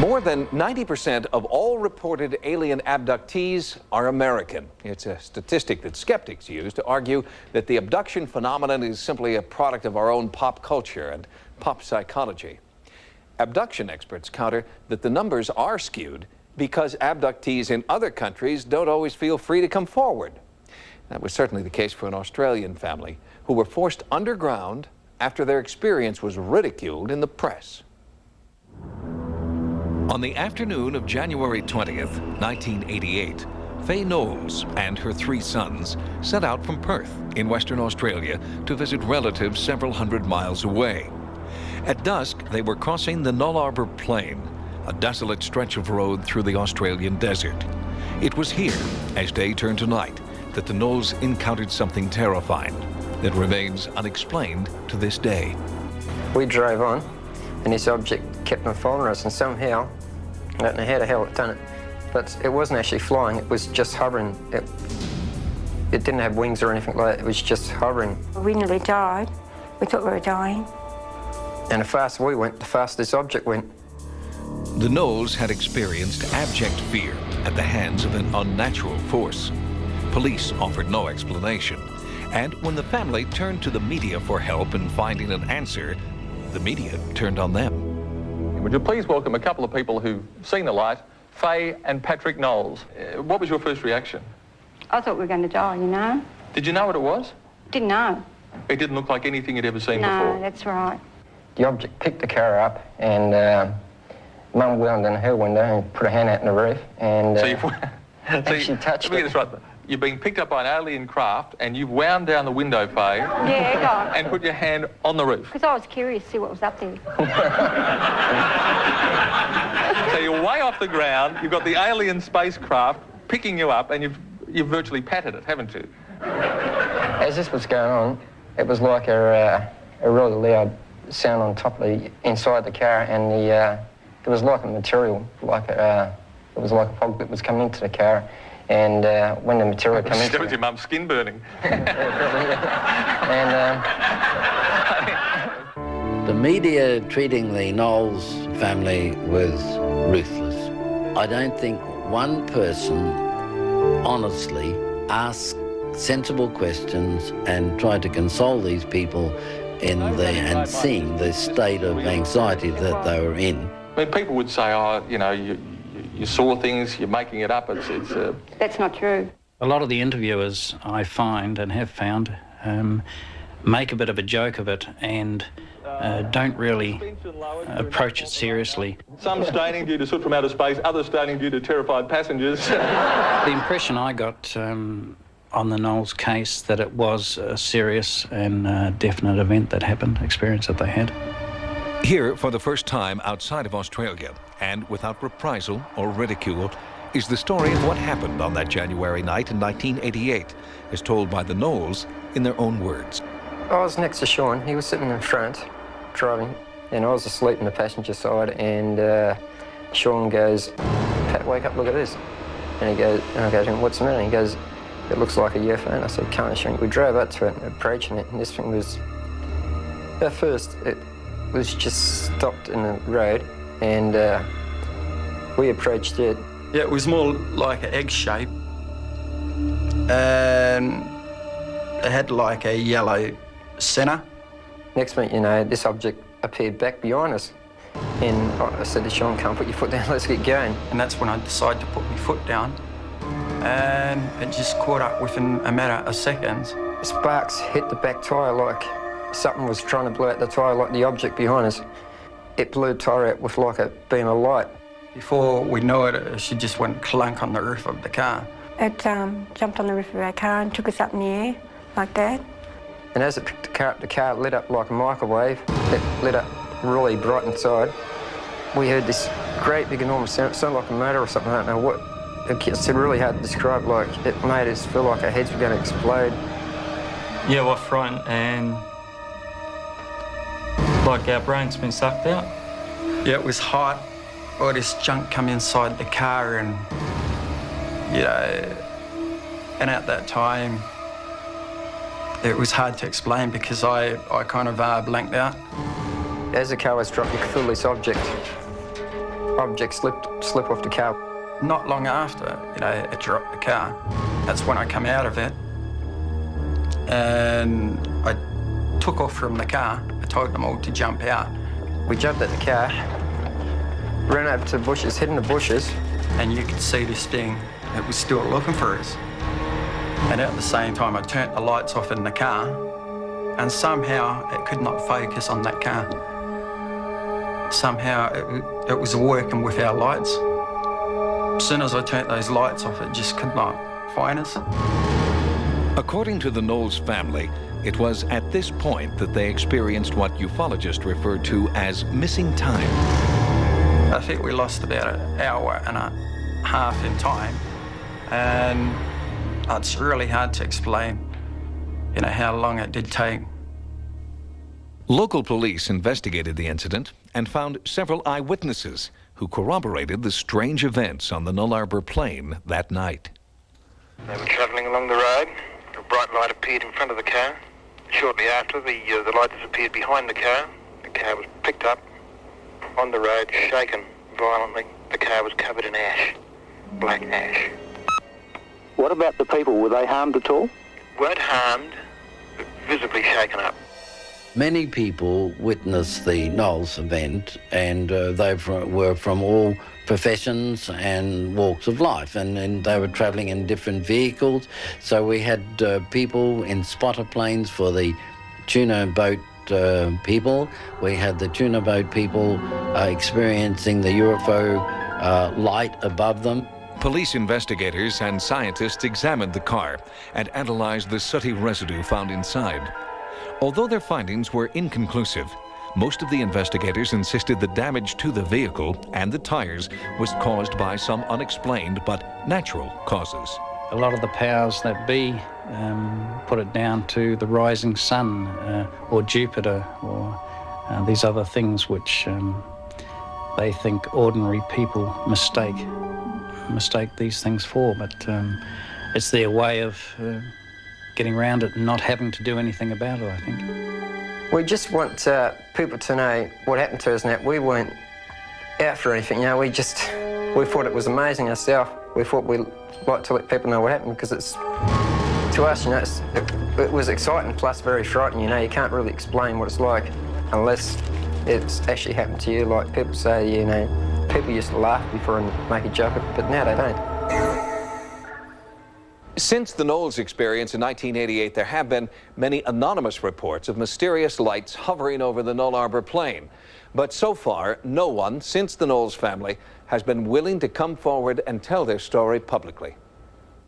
More than 90% of all reported alien abductees are American. It's a statistic that skeptics use to argue that the abduction phenomenon is simply a product of our own pop culture and pop psychology. Abduction experts counter that the numbers are skewed because abductees in other countries don't always feel free to come forward. That was certainly the case for an Australian family who were forced underground after their experience was ridiculed in the press. On the afternoon of January 20th, 1988, Faye Knowles and her 3 sons set out from Perth in Western Australia to visit relatives several hundred miles away. At dusk, they were crossing the Nullarbor Plain, a desolate stretch of road through the Australian desert. It was here, as day turned to night, that the Knowles encountered something terrifying that remains unexplained to this day. We drove on, and this object kept on following us, and somehow, I don't know how the hell it done it, but it wasn't actually flying, it was just hovering. It didn't have wings or anything like that, it was just hovering. We nearly died. We thought we were dying. And the faster we went, the faster this object went. The Knowles had experienced abject fear at the hands of an unnatural force. Police offered no explanation, and when the family turned to the media for help in finding an answer, the media turned on them. Would you please welcome a couple of people who've seen the light, Faye and Patrick Knowles. What was your first reaction? I thought we were going to die, you know. Did you know what it was? Didn't know. It didn't look like anything you'd ever seen No, before. that's right. The object picked the car up, and Mum wound in her window and put her hand out in the roof, and So you've... actually touched Let me get it. this right. You've been picked up by an alien craft and you've wound down the window, Faye. Yeah, go on. And put your hand on the roof. Because I was curious to see what was up there. So you're way off the ground, you've got the alien spacecraft picking you up, and you've virtually patted it, haven't you? As this was going on, it was like a really loud sound on top of the inside the car, and there was like a material, it was like a fog that was coming into the car, and when the material came into That was your mum's skin burning. The media treating the Knowles family was ruthless. I don't think one person honestly asked sensible questions and tried to console these people and seeing the state of anxiety that they were in. I mean, people would say, oh, you know, you saw things, you're making it up, That's not true. A lot of the interviewers, I find and have found, make a bit of a joke of it and don't really approach it seriously. Some staining due to soot from outer space, others staining due to terrified passengers. The impression I got on the Knowles case that it was a serious and definite event that happened, experience that they had. Here, for the first time outside of Australia, and without reprisal or ridicule, is the story of what happened on that January night in 1988, as told by the Knowles in their own words. I was next to Sean. He was sitting in front, driving, and I was asleep on the passenger side, and Sean goes, "Pat, wake up, look at this." And he goes, and I go to him, "What's the matter?" And he goes, "It looks like a UFO." And I said, "Can't Sean?" We drove up to it, approaching it, and this thing was, at first, it was just stopped in the road, and we approached it. Yeah, it was more like an egg shape. It had like a yellow centre. Next minute, you know, this object appeared back behind us. And I said to Sean, "Come put your foot down, let's get going." And that's when I decided to put my foot down. And it just caught up within a matter of seconds. Sparks hit the back tyre like something was trying to blow out the tyre, like the object behind us. It blew the tyre out with like a beam of light. Before we knew it, she just went clunk on the roof of the car. It jumped on the roof of our car and took us up in the air, like that. And as it picked the car lit up like a microwave. It lit up really bright inside. We heard this great big enormous sound. It sounded like a motor or something, I don't know what. It's really hard to describe, like it made us feel like our heads were going to explode. Yeah, we're frightened and like our brain's been sucked out. Yeah, it was hot. All this junk come inside the car, and you know, and at that time it was hard to explain because I kind of blanked out. As the car was dropped, you could feel this object object slip off the car. Not long after, it dropped the car. That's when I come out of it. And I took off from the car. I told them all to jump out. We jumped at the car, ran over to the bushes, hid in the bushes. And you could see this thing that was still looking for us. And at the same time, I turned the lights off in the car, and somehow it could not focus on that car. Somehow it was working with our lights. As soon as I turned those lights off, it just could not find us. According to the Knowles family, it was at this point that they experienced what ufologists refer to as missing time. I think we lost about an hour and a half in time, and it's really hard to explain, how long it did take. Local police investigated the incident and found several eyewitnesses who corroborated the strange events on the Nullarbor Plain that night. They were travelling along the road. A bright light appeared in front of the car. Shortly after, the light disappeared behind the car. The car was picked up on the road, shaken violently. The car was covered in ash, black ash. What about the people? Were they harmed at all? Weren't harmed, but visibly shaken up. Many people witnessed the Knowles event, and they were from all professions and walks of life, and they were travelling in different vehicles. So we had people in spotter planes for the tuna boat people. We had the tuna boat people experiencing the UFO light above them. Police investigators and scientists examined the car and analyzed the sooty residue found inside. Although their findings were inconclusive, most of the investigators insisted the damage to the vehicle and the tires was caused by some unexplained but natural causes. A lot of the powers that be put it down to the rising sun or Jupiter or these other things which they think ordinary people mistake these things for, but it's their way of getting around it and not having to do anything about it, I think. We just want people to know what happened to us and that we weren't out for anything, we thought it was amazing ourselves. We thought we'd like to let people know what happened because it's, to us, it was exciting plus very frightening, you can't really explain what it's like unless it's actually happened to you. Like people say, people used to laugh before and make a joke, but now they don't. Since the Knowles experience in 1988, there have been many anonymous reports of mysterious lights hovering over the Nullarbor Plain. But so far, no one since the Knowles family has been willing to come forward and tell their story publicly.